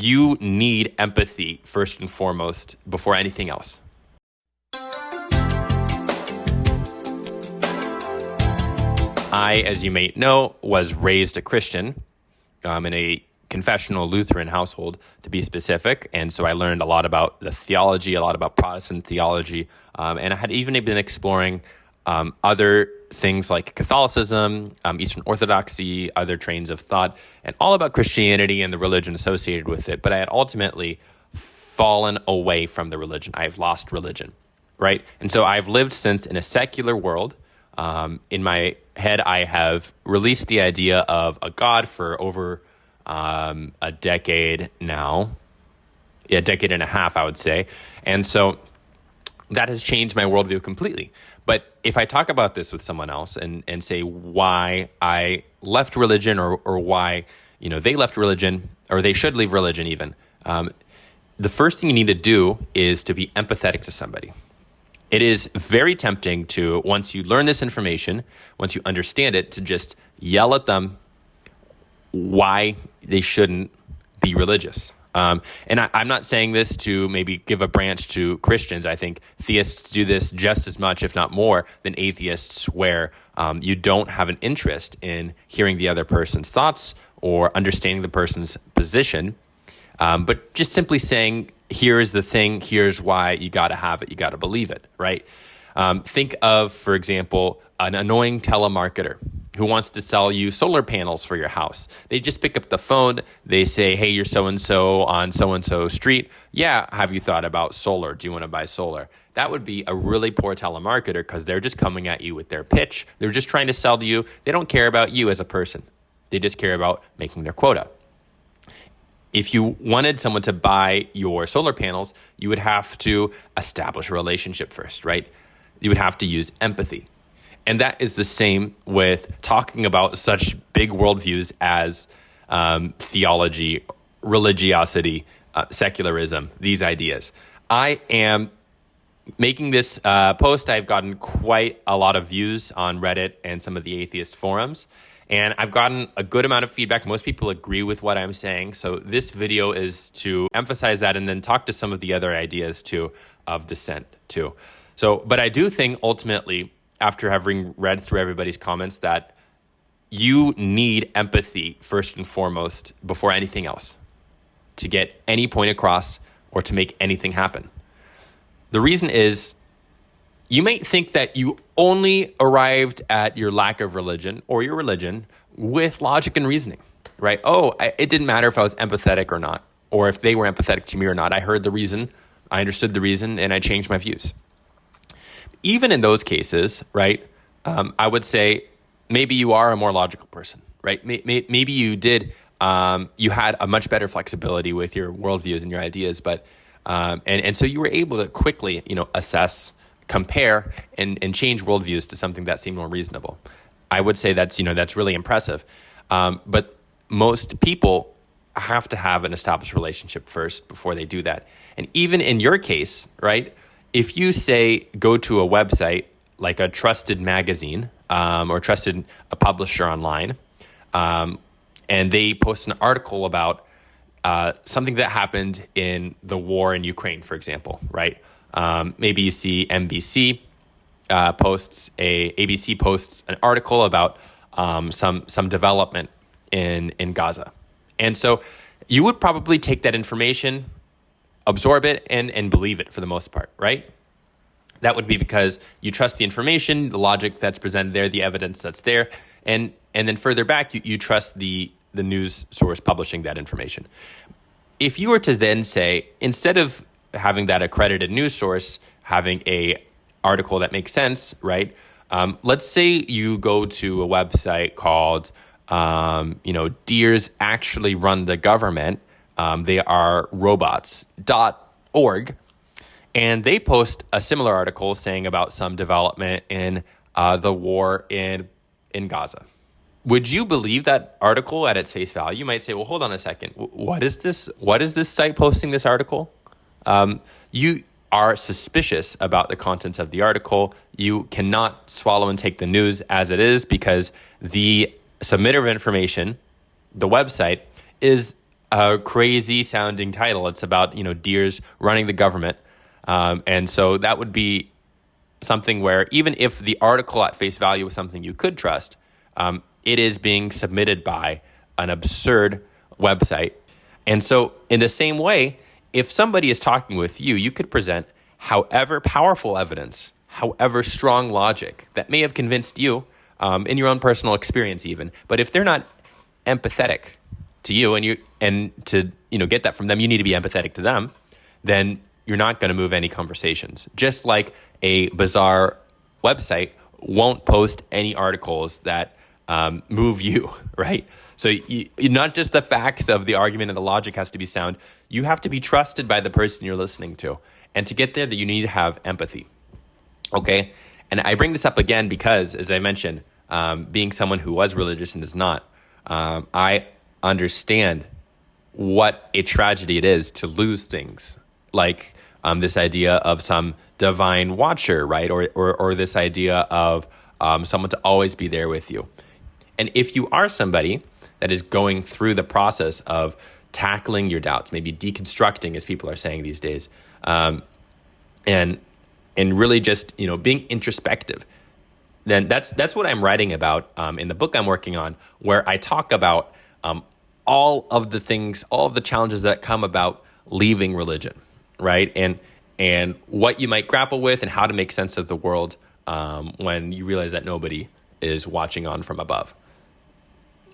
you need empathy first and foremost before anything else. I, as you may know, was raised a Christian in a confessional Lutheran household, to be specific. And so I learned a lot about the theology, a lot about Protestant theology. And I had even been exploring other things like Catholicism, Eastern Orthodoxy, other trains of thought, and all about Christianity and the religion associated with it. But I had ultimately fallen away from the religion. I've lost religion, right? And so I've lived since in a secular world. In my head, I have released the idea of a God for over a decade now, a decade and a half, I would say. And so that has changed my worldview completely. But if I talk about this with someone else and say why I left religion or why, they left religion or they should leave religion even, the first thing you need to do is to be empathetic to somebody. It is very tempting to, once you learn this information, once you understand it, to just yell at them why they shouldn't be religious. And I'm not saying this to maybe give a branch to Christians. I think theists do this just as much, if not more, than atheists, where you don't have an interest in hearing the other person's thoughts or understanding the person's position, but just simply saying, here's the thing, here's why you got to have it, you got to believe it, right? Think of, for example, an annoying telemarketer who wants to sell you solar panels for your house. They just pick up the phone, they say, hey, you're so-and-so on so-and-so street. Yeah, have you thought about solar? Do you want to buy solar? That would be a really poor telemarketer because they're just coming at you with their pitch. They're just trying to sell to you. They don't care about you as a person. They just care about making their quota. If you wanted someone to buy your solar panels, you would have to establish a relationship first, right? You would have to use empathy. And that is the same with talking about such big worldviews as theology, religiosity, secularism, these ideas. I am making this post. I've gotten quite a lot of views on Reddit and some of the atheist forums. And I've gotten a good amount of feedback. Most people agree with what I'm saying. So this video is to emphasize that and then talk to some of the other ideas too of dissent too. So, but I do think ultimately, after having read through everybody's comments, that you need empathy first and foremost before anything else to get any point across or to make anything happen. The reason is, you might think that you only arrived at your lack of religion or your religion with logic and reasoning, right? It didn't matter if I was empathetic or not, or if they were empathetic to me or not. I heard the reason, I understood the reason, and I changed my views. Even in those cases, right, I would say maybe you are a more logical person, right? Maybe you did, you had a much better flexibility with your worldviews and your ideas, but and so you were able to quickly, assess, compare, and change worldviews to something that seemed more reasonable. I would say that's really impressive. But most people have to have an established relationship first before they do that. And even in your case, right, if you say go to a website like a trusted magazine or trusted a publisher online, and they post an article about something that happened in the war in Ukraine, for example, right? Maybe you see NBC ABC posts an article about some development in Gaza. And so you would probably take that information, absorb it, and believe it for the most part, right? That would be because you trust the information, the logic that's presented there, the evidence that's there, and then further back, you trust the news source publishing that information. If you were to then say, instead of having that accredited news source, having a article that makes sense, right? Let's say you go to a website called, Deers Actually Run the Government. They are robots.org. And they post a similar article saying about some development in the war in Gaza. Would you believe that article at its face value? You might say, well, hold on a second. What is this? What is this site posting this article? You are suspicious about the contents of the article. You cannot swallow and take the news as it is because the submitter of information, the website, is a crazy sounding title. It's about, deers running the government. And so that would be something where even if the article at face value was something you could trust, it is being submitted by an absurd website. And so in the same way, if somebody is talking with you, you could present however powerful evidence, however strong logic that may have convinced you in your own personal experience even. But if they're not empathetic to you and to get that from them, you need to be empathetic to them, then you're not going to move any conversations. Just like a bizarre website won't post any articles that move you, right? So not just the facts of the argument and the logic has to be sound. You have to be trusted by the person you're listening to. And to get there, that you need to have empathy, okay? And I bring this up again because, as I mentioned, being someone who was religious and is not, I understand what a tragedy it is to lose things like this idea of some divine watcher, right? Or this idea of someone to always be there with you. And if you are somebody that is going through the process of tackling your doubts, maybe deconstructing, as people are saying these days, and really just being introspective, then that's what I'm writing about in the book I'm working on, where I talk about all of the things, all of the challenges that come about leaving religion, right? And what you might grapple with and how to make sense of the world when you realize that nobody is watching on from above.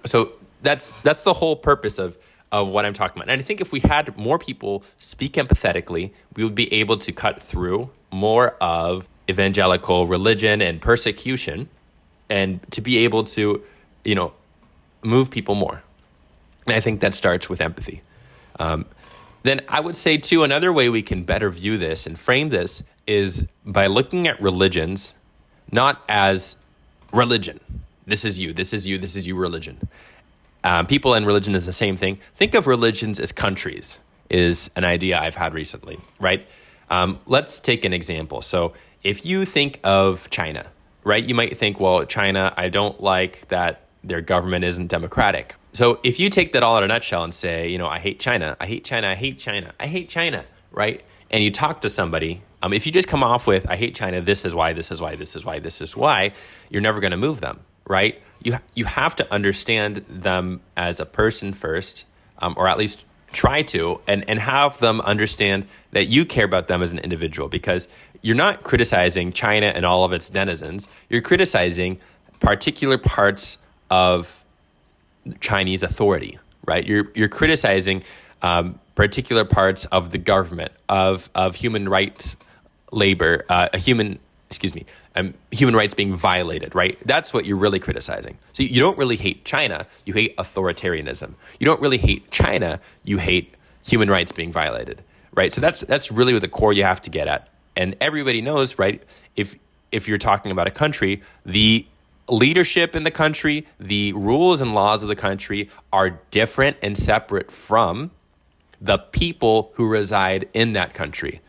So that's the whole purpose of what I'm talking about. And I think if we had more people speak empathetically, we would be able to cut through more of evangelical religion and persecution and to be able to, move people more. And I think that starts with empathy. Then I would say, too, another way we can better view this and frame this is by looking at religions not as religion. This is you, religion. People and religion is the same thing. Think of religions as countries is an idea I've had recently, right? Let's take an example. So if you think of China, right, you might think, well, China, I don't like that their government isn't democratic. So if you take that all in a nutshell and say, I hate China, I hate China, I hate China, I hate China, right? And you talk to somebody, if you just come off with, I hate China, this is why, this is why, this is why, this is why, you're never going to move them, right? You have to understand them as a person first, or at least try to, and have them understand that you care about them as an individual, because you're not criticizing China and all of its denizens. You're criticizing particular parts of Chinese authority, right? You're criticizing particular parts of the government, of human rights labor, human rights being violated, right? That's what you're really criticizing. So you don't really hate China, you hate authoritarianism. You don't really hate China, you hate human rights being violated, right? So that's really what the core you have to get at. And everybody knows, right, if you're talking about a country, the leadership in the country, the rules and laws of the country are different and separate from the people who reside in that country.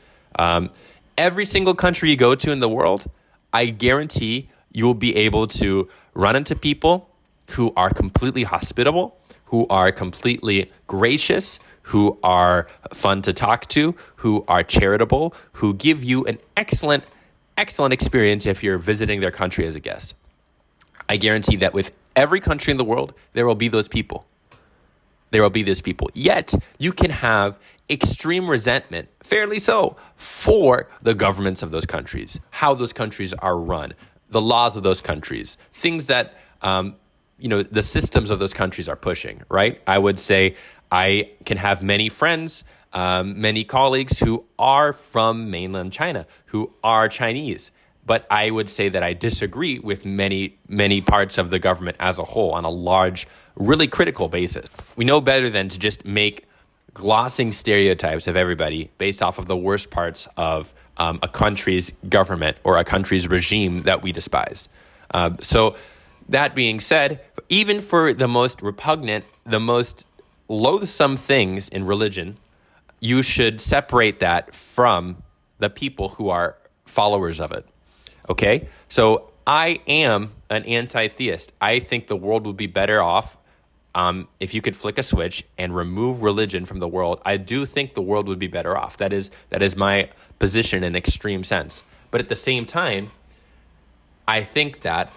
Every single country you go to in the world, I guarantee you will be able to run into people who are completely hospitable, who are completely gracious, who are fun to talk to, who are charitable, who give you an excellent experience if you're visiting their country as a guest. I guarantee that with every country in the world, there will be those people. There will be those people. Yet, you can have extreme resentment, fairly so, for the governments of those countries, how those countries are run, the laws of those countries, things that, the systems of those countries are pushing, right? I would say I can have many friends, many colleagues who are from mainland China, who are Chinese. But I would say that I disagree with many, many parts of the government as a whole on a large, really critical basis. We know better than to just make glossing stereotypes of everybody based off of the worst parts of a country's government or a country's regime that we despise. So that being said, even for the most repugnant, the most loathsome things in religion, you should separate that from the people who are followers of it. Okay, so I am an anti-theist. I think the world would be better off if you could flick a switch and remove religion from the world, I do think the world would be better off. That is my position in extreme sense. But at the same time, I think that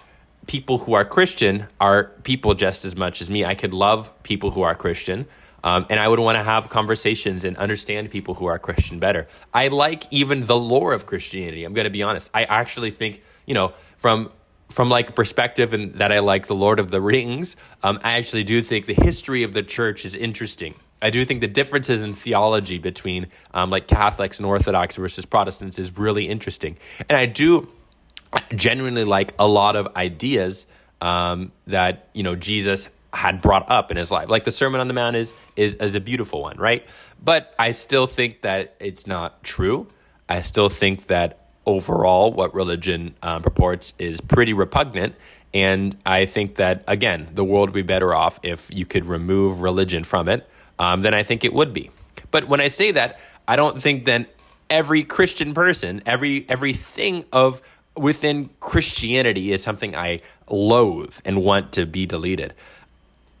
people who are Christian are people just as much as me. I could love people who are Christian, and I would want to have conversations and understand people who are Christian better. I like even the lore of Christianity. I'm going to be honest. I actually think, from like a perspective and that I like the Lord of the Rings, I actually do think the history of the church is interesting. I do think the differences in theology between like Catholics and Orthodox versus Protestants is really interesting. And I do genuinely like a lot of ideas that, Jesus had brought up in his life. Like the Sermon on the Mount is a beautiful one, right? But I still think that it's not true. I still think that overall, what religion purports is pretty repugnant. And I think that, again, the world would be better off if you could remove religion from it than I think it would be. But when I say that, I don't think then every Christian person, everything of within Christianity is something I loathe and want to be deleted.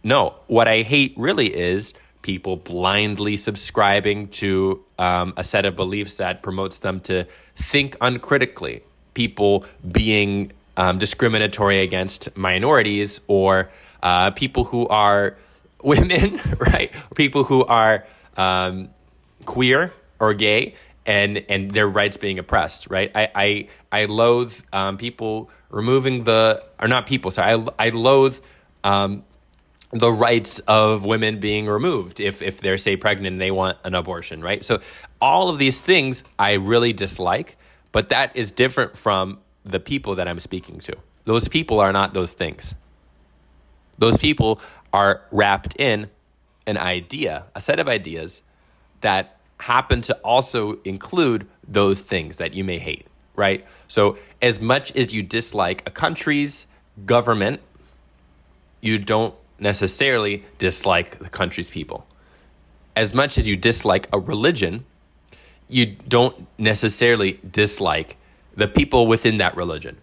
No, what I hate really is people blindly subscribing to a set of beliefs that promotes them to think uncritically, people being discriminatory against minorities, or people who are women, right? People who are queer or gay, and their rights being oppressed, right? I loathe people removing I loathe the rights of women being removed if they're, say, pregnant and they want an abortion, right? So all of these things I really dislike, but that is different from the people that I'm speaking to. Those people are not those things. Those people are wrapped in an idea, a set of ideas that happen to also include those things that you may hate, right? So as much as you dislike a country's government, you don't necessarily dislike the country's people. As much as you dislike a religion, you don't necessarily dislike the people within that religion.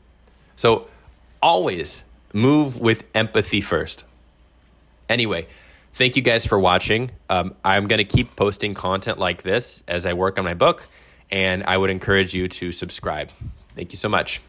So always move with empathy first. Anyway, thank you guys for watching. I'm going to keep posting content like this as I work on my book, and I would encourage you to subscribe. Thank you so much.